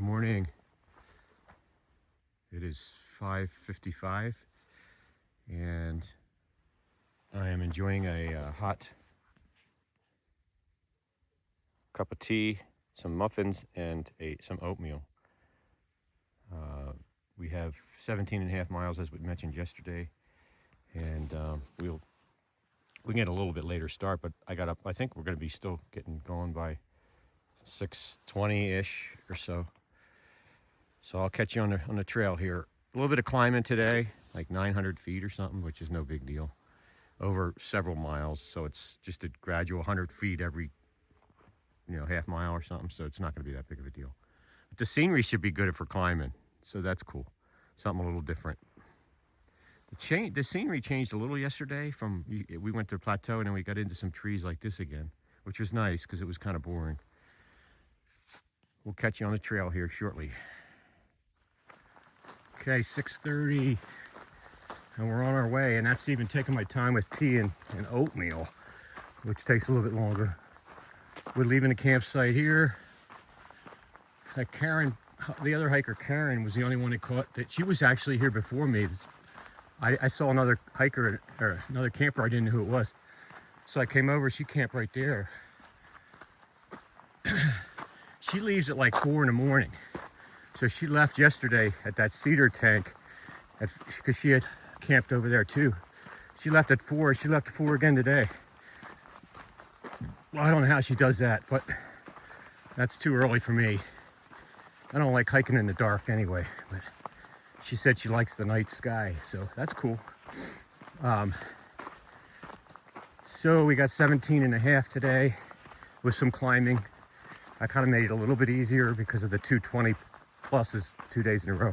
morning. It is 5:55 and I am enjoying a hot cup of tea, some muffins, and some oatmeal. We have 17.5 miles, as we mentioned yesterday, and we can get a little bit later start, but I think we're going to be still getting going by 6:20-ish or so. So I'll catch you on the trail here. A little bit of climbing today, like 900 feet or something, which is no big deal, over several miles. So it's just a gradual 100 feet every, half mile or something. So it's not going to be that big of a deal. But the scenery should be good for climbing. So that's cool. Something a little different. The scenery changed a little yesterday. We went to the plateau and then we got into some trees like this again, which was nice because it was kind of boring. We'll catch you on the trail here shortly. Okay, 6:30, and we're on our way, and that's even taking my time with tea and oatmeal, which takes a little bit longer. We're leaving the campsite here. Karen, the other hiker, Karen, was the only one that caught that. She was actually here before me. I saw another hiker or another camper. I didn't know who it was, so I came over. She camped right there. She leaves at like 4 in the morning. So she left yesterday at that cedar tank because she had camped over there too. She left at 4. She left at 4 again today. Well, I don't know how she does that, but that's too early for me. I don't like hiking in the dark anyway, but she said she likes the night sky, so that's cool. So we got 17.5 today with some climbing. I kind of made it a little bit easier because of the 220 pluses 2 days in a row.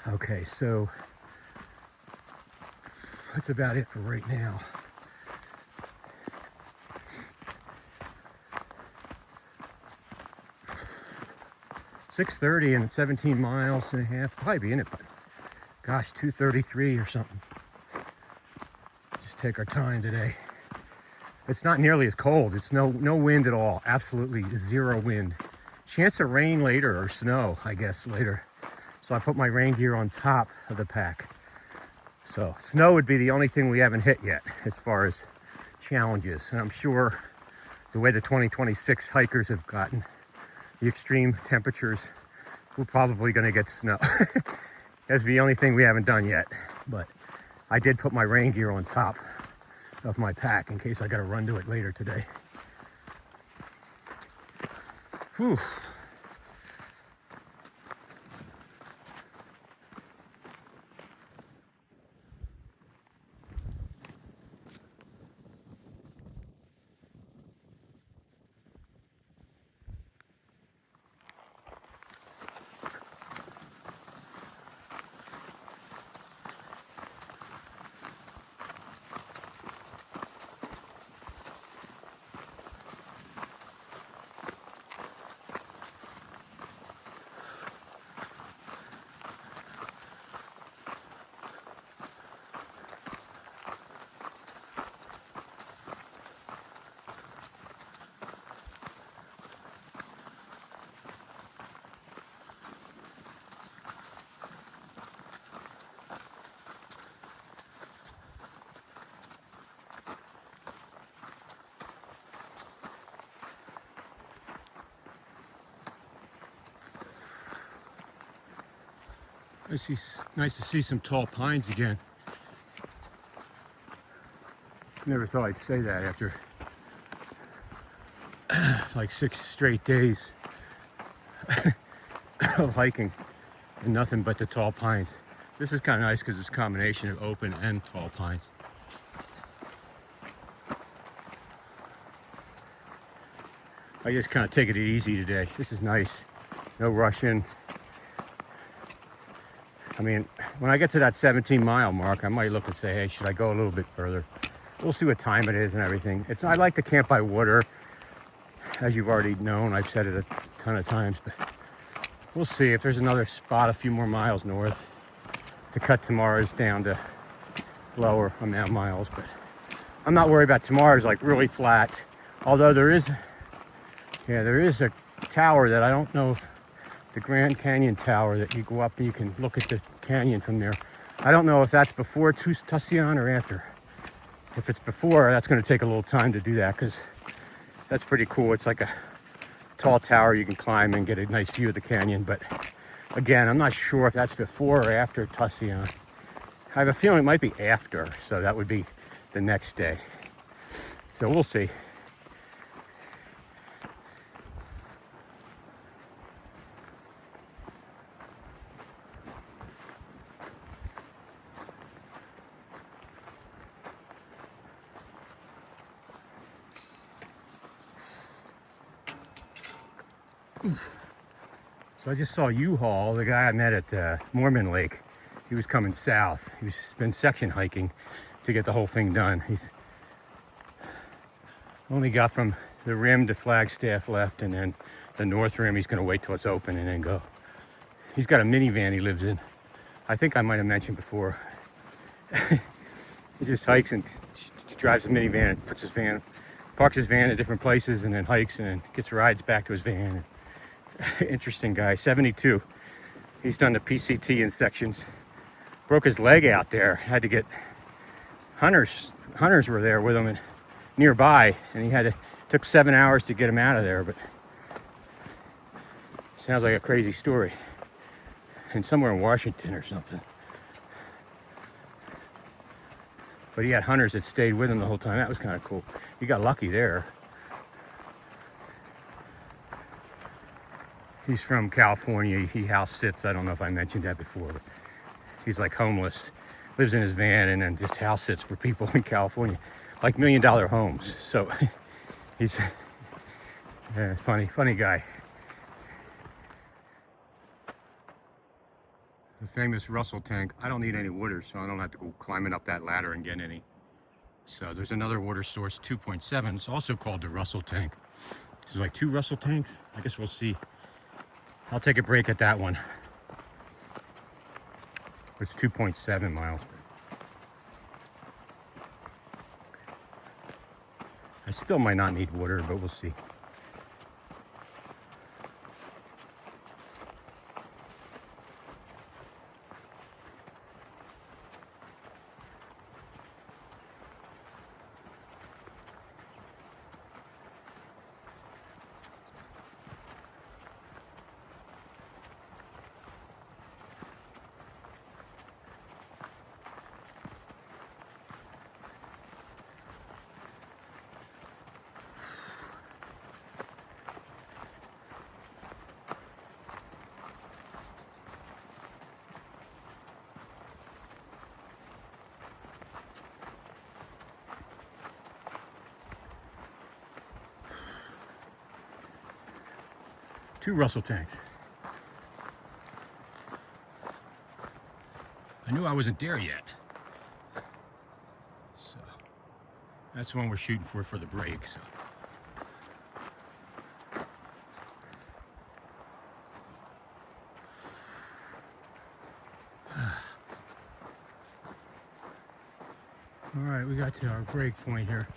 Okay, so that's about it for right now. $6:30 and 17 miles and a half. Probably be in it, but gosh, 2:33 or something. Just take our time today. It's not nearly as cold. It's no wind at all. Absolutely zero wind. Chance of rain later or snow, I guess, later. So I put my rain gear on top of the pack. So snow would be the only thing we haven't hit yet as far as challenges. And I'm sure the way the 2026 hikers have gotten, the extreme temperatures, we're probably going to get snow. That's the only thing we haven't done yet. But I did put my rain gear on top of my pack in case I got to run to it later today. Whew. Nice to see some tall pines again. Never thought I'd say that after it's like 6 straight days of hiking and nothing but the tall pines. This is kind of nice because it's a combination of open and tall pines. I just kind of take it easy today. This is nice. No rushing. I mean, when I get to that 17-mile mark, I might look and say, hey, should I go a little bit further? We'll see what time it is and everything. I like to camp by water, as you've already known. I've said it a ton of times, but we'll see if there's another spot a few more miles north to cut tomorrow's down to lower amount of miles. But I'm not worried about tomorrow's like really flat. Although there is a tower that I don't know if the Grand Canyon Tower that you go up and you can look at the canyon from there. I don't know if that's before Tusayan or after. If it's before, that's going to take a little time to do that because that's pretty cool. It's like a tall tower you can climb and get a nice view of the canyon. But again, I'm not sure if that's before or after Tusayan. I have a feeling it might be after, so that would be the next day. So we'll see. So I just saw U-Haul, the guy I met at Mormon Lake. He was coming south. He's been section hiking to get the whole thing done. He's only got from the rim to Flagstaff left, and then the north rim he's going to wait till it's open and then go. He's got a minivan he lives in. I think I might have mentioned before. He just hikes and drives a minivan and puts his van, parks his van at different places and then hikes and then gets rides back to his van. Interesting guy, 72. He's done the PCT in sections. Broke his leg out there. Had to get hunters were there with him and nearby, and took 7 hours to get him out of there. But sounds like a crazy story. And somewhere in Washington or something. But he had hunters that stayed with him the whole time. That was kind of cool. He got lucky there. He's from California. He house sits. I don't know if I mentioned that before, but he's like homeless. Lives in his van and then just house sits for people in California. Like $1 million homes. So he's funny guy. The famous Russell tank. I don't need any water, so I don't have to go climbing up that ladder and get any. So there's another water source, 2.7. It's also called the Russell tank. There's like 2 Russell tanks. I guess we'll see. I'll take a break at that one. It's 2.7 miles. I still might not need water, but we'll see. Two Russell tanks. I knew I wasn't there yet. So that's the one we're shooting for the break. So. All right, we got to our break point here.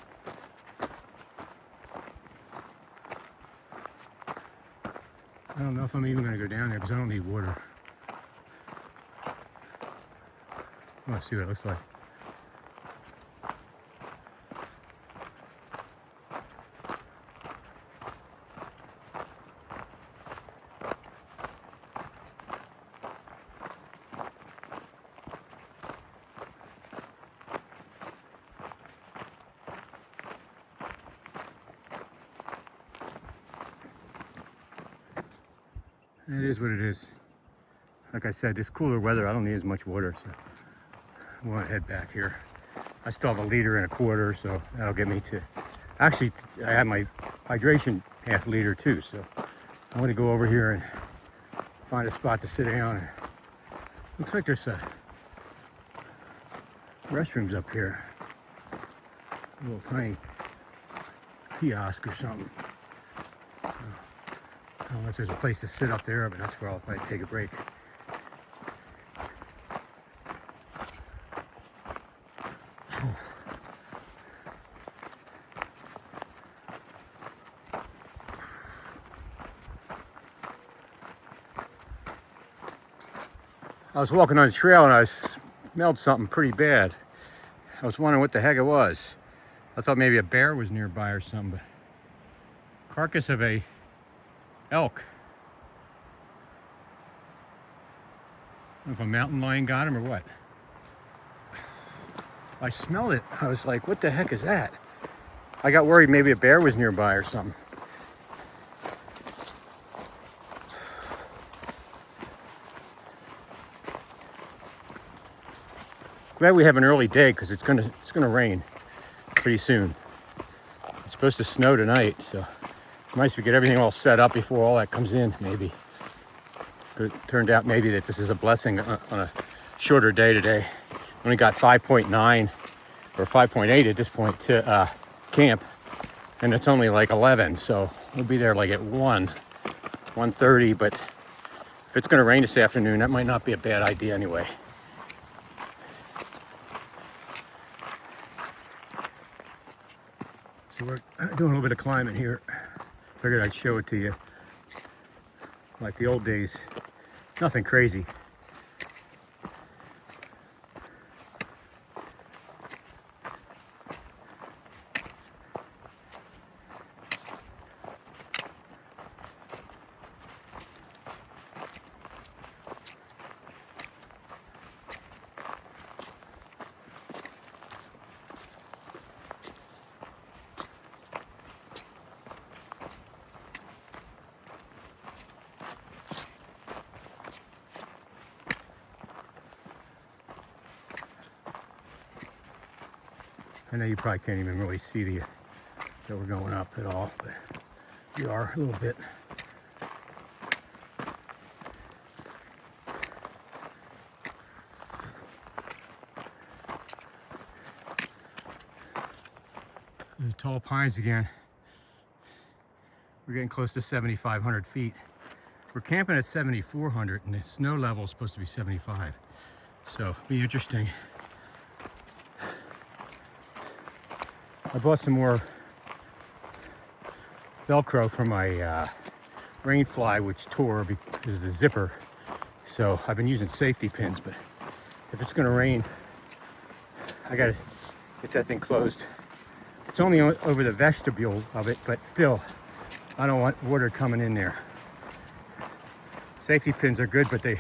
I don't know if I'm even going to go down there because I don't need water. Let's see what it looks like. It is what it is. Like I said, this cooler weather, I don't need as much water, so I want to head back here. I still have 1.25 liters, so that'll get me to... Actually, I have my hydration 1/2 liter too, so I'm going to go over here and find a spot to sit down. And looks like there's restrooms up here. A little tiny kiosk or something. I don't know if there's a place to sit up there, but that's where I'll probably take a break. I was walking on the trail and I smelled something pretty bad. I was wondering what the heck it was. I thought maybe a bear was nearby or something, but carcass of a elk. I don't know if a mountain lion got him or what. I smelled it. I was like, what the heck is that? I got worried maybe a bear was nearby or something. Glad we have an early day because it's gonna rain pretty soon. It's supposed to snow tonight, so it's nice we get everything all set up before all that comes in, maybe. It turned out maybe that this is a blessing on a shorter day today. Only got 5.9 or 5.8 at this point to camp, and it's only like 11, so we'll be there like at 1:30, but if it's gonna rain this afternoon, that might not be a bad idea anyway. So we're doing a little bit of climbing here. Figured I'd show it to you. Like the old days. Nothing crazy. I know you probably can't even really see that we're going up at all, but we are a little bit. The tall pines again. We're getting close to 7,500 feet. We're camping at 7,400 and the snow level is supposed to be 75. So it'll be interesting. I bought some more Velcro for my rain fly, which tore because of the zipper. So I've been using safety pins, but if it's gonna rain, I gotta get that thing closed. It's only over the vestibule of it, but still, I don't want water coming in there. Safety pins are good, but I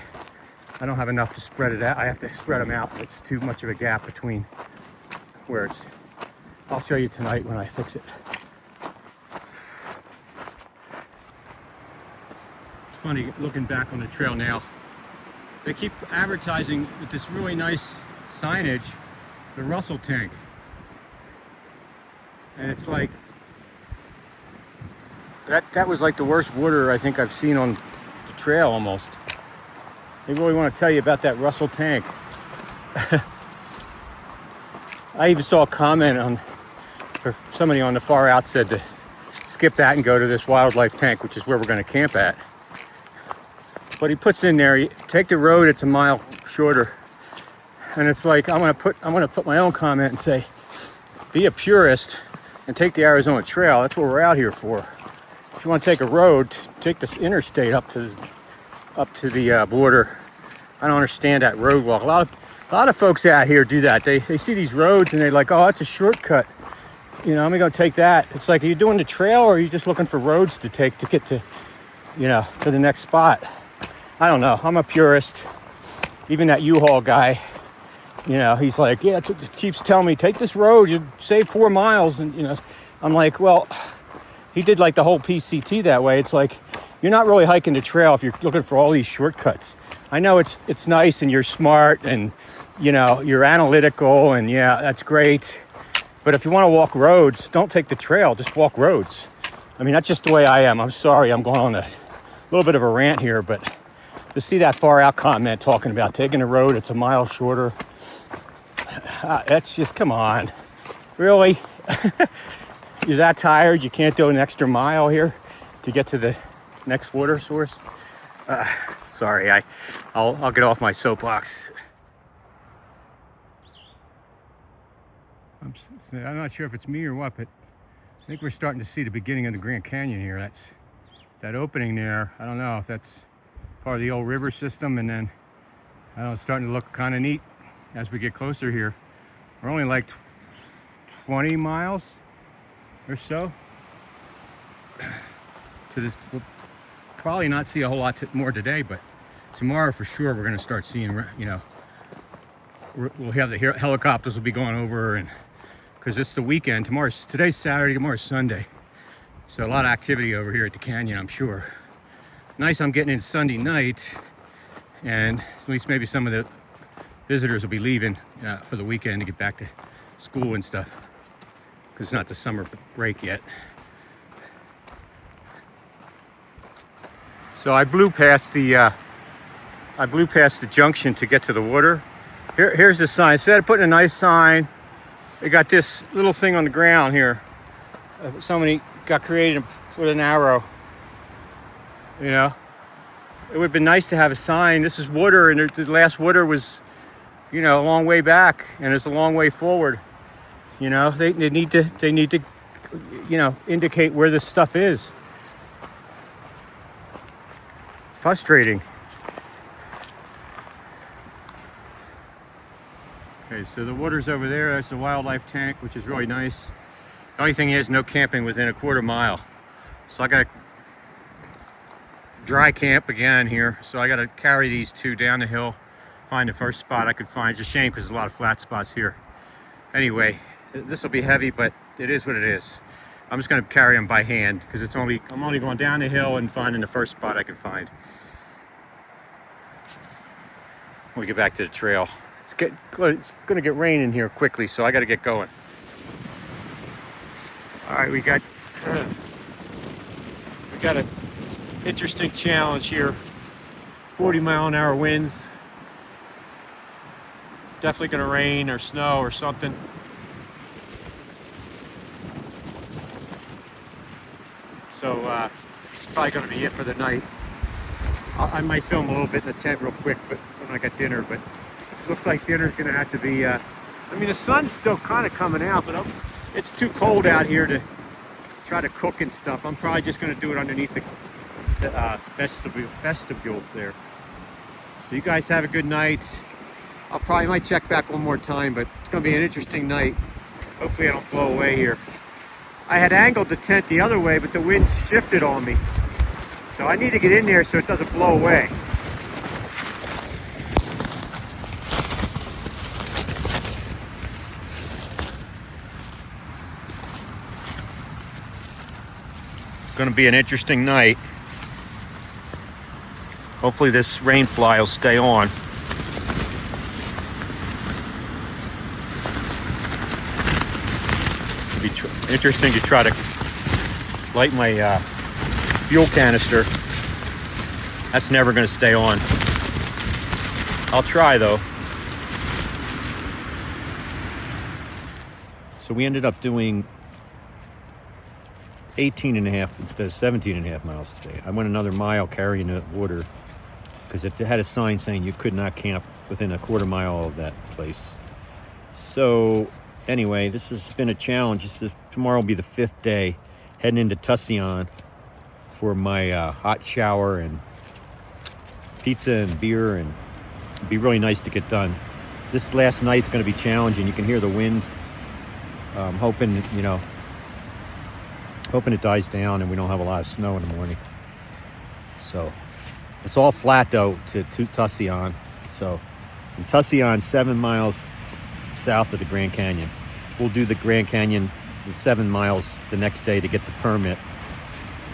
don't have enough to spread it out. I have to spread them out. It's too much of a gap between where it's. I'll show you tonight when I fix it. It's funny looking back on the trail now. They keep advertising with this really nice signage, the Russell tank. And it's like, that was like the worst water I think I've seen on the trail almost. They really want to tell you about that Russell tank. I even saw a comment on, or somebody on the far out said to skip that and go to this wildlife tank, which is where we're going to camp at. But he puts in there, you take the road, it's a mile shorter. And it's like, I'm going to put my own comment and say, be a purist and take the Arizona Trail. That's what we're out here for. If you want to take a road, take this interstate up to the border. I don't understand that road walk. A lot of folks out here do that. They see these roads and they're like, oh, that's a shortcut. You know, I'm gonna go take that. It's like, are you doing the trail or are you just looking for roads to take to get to, you know, to the next spot? I don't know. I'm a purist. Even that U-Haul guy, you know, he's like, yeah, it keeps telling me, take this road, you save 4 miles. And, you know, I'm like, well, he did like the whole PCT that way. It's like, you're not really hiking the trail if you're looking for all these shortcuts. I know it's nice and you're smart and, you know, you're analytical and yeah, that's great. But if you want to walk roads, don't take the trail, just walk roads. I mean, that's just the way I am. I'm sorry, I'm going on a little bit of a rant here, but to see that far out comment talking about taking the road, it's a mile shorter. That's just, come on. Really? You're that tired, you can't do an extra mile here to get to the next water source? Sorry, I'll get off my soapbox. I'm not sure if it's me or what, but I think we're starting to see the beginning of the Grand Canyon here. That opening there, I don't know if that's part of the old river system, and then I know it's starting to look kind of neat as we get closer here. We're only like 20 miles or so to this. We'll probably not see a whole lot more today, but tomorrow for sure we're going to start seeing, you know, we'll have the helicopters will be going over, and because it's the weekend. Today's Saturday, tomorrow's Sunday, so a lot of activity over here at the canyon, I'm sure. Nice, I'm getting in Sunday night, and at least maybe some of the visitors will be leaving for the weekend to get back to school and stuff, because it's not the summer break yet. So I blew past the junction to get to the water. Here's the sign. Instead of putting a nice sign, they got this little thing on the ground here. Somebody got creative with an arrow. You know, it would have been nice to have a sign. This is water, and the last water was, you know, a long way back, and it's a long way forward. You know, they need to, you know, indicate where this stuff is. Frustrating. Okay, so the water's over there. That's the wildlife tank, which is really nice. The only thing is no camping within a quarter mile. So I got to dry camp again here. So I got to carry these two down the hill, find the first spot I could find. It's a shame because there's a lot of flat spots here. Anyway, this will be heavy, but it is what it is. I'm just going to carry them by hand because I'm only going down the hill and finding the first spot I can find. When we get back to the trail. It's going to get rain in here quickly, so I got to get going. All right, we got an interesting challenge here. 40-mile-an-hour winds. Definitely going to rain or snow or something. So it's probably going to be it for the night. I might film a little bit in the tent real quick, but when I got dinner. But it looks like dinner's going to have to be. I mean, the sun's still kind of coming out, but it's too cold out here to try to cook and stuff. I'm probably just going to do it underneath the vestibule there. So you guys have a good night. Might check back one more time, but it's going to be an interesting night. Hopefully I don't blow away here. I had angled the tent the other way, but the wind shifted on me. So I need to get in there so it doesn't blow away. It's going to be an interesting night. Hopefully this rain fly will stay on. It'll be interesting to try to light my fuel canister. That's never going to stay on. I'll try though. So we ended up doing 18.5 instead of 17.5 miles today. I went another mile carrying the water because it had a sign saying you could not camp within a quarter mile of that place. So anyway, this has been a challenge. Tomorrow will be the 5th day, heading into Tucson for my hot shower and pizza and beer, and it'd be really nice to get done. This last night's going to be challenging. You can hear the wind. Hoping it dies down and we don't have a lot of snow in the morning. So it's all flat though to Tucson. So from Tucson, 7 miles south of the Grand Canyon. We'll do the Grand Canyon, the 7 miles the next day to get the permit.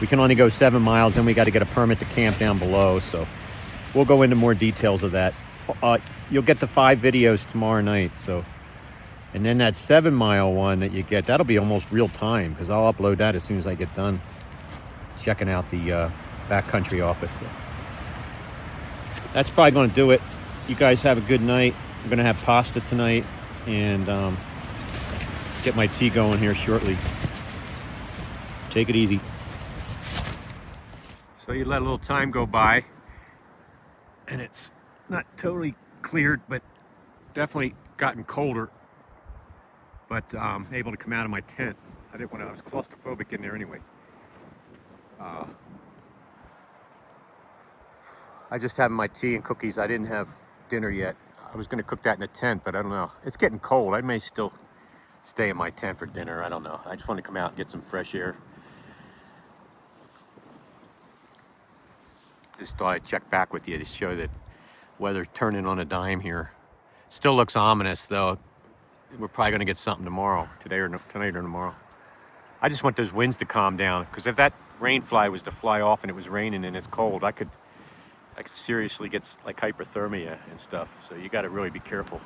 We can only go 7 miles, then we got to get a permit to camp down below. So we'll go into more details of that. You'll get the 5 videos tomorrow night. So, and then that 7-mile one that you get, that'll be almost real time because I'll upload that as soon as I get done checking out the backcountry office. So that's probably going to do it. You guys have a good night. I'm going to have pasta tonight and get my tea going here shortly. Take it easy. So you let a little time go by and it's not totally cleared, but definitely gotten colder. But I'm able to come out of my tent. I was claustrophobic in there anyway. I just had my tea and cookies. I didn't have dinner yet. I was gonna cook that in a tent, but I don't know. It's getting cold. I may still stay in my tent for dinner. I don't know. I just want to come out and get some fresh air. Just thought I'd check back with you to show that weather turning on a dime here. Still looks ominous though. We're probably gonna get something tomorrow, tonight or tomorrow. I just want those winds to calm down, because if that rain fly was to fly off and it was raining and it's cold, I could seriously get like hypothermia and stuff. So you got to really be careful.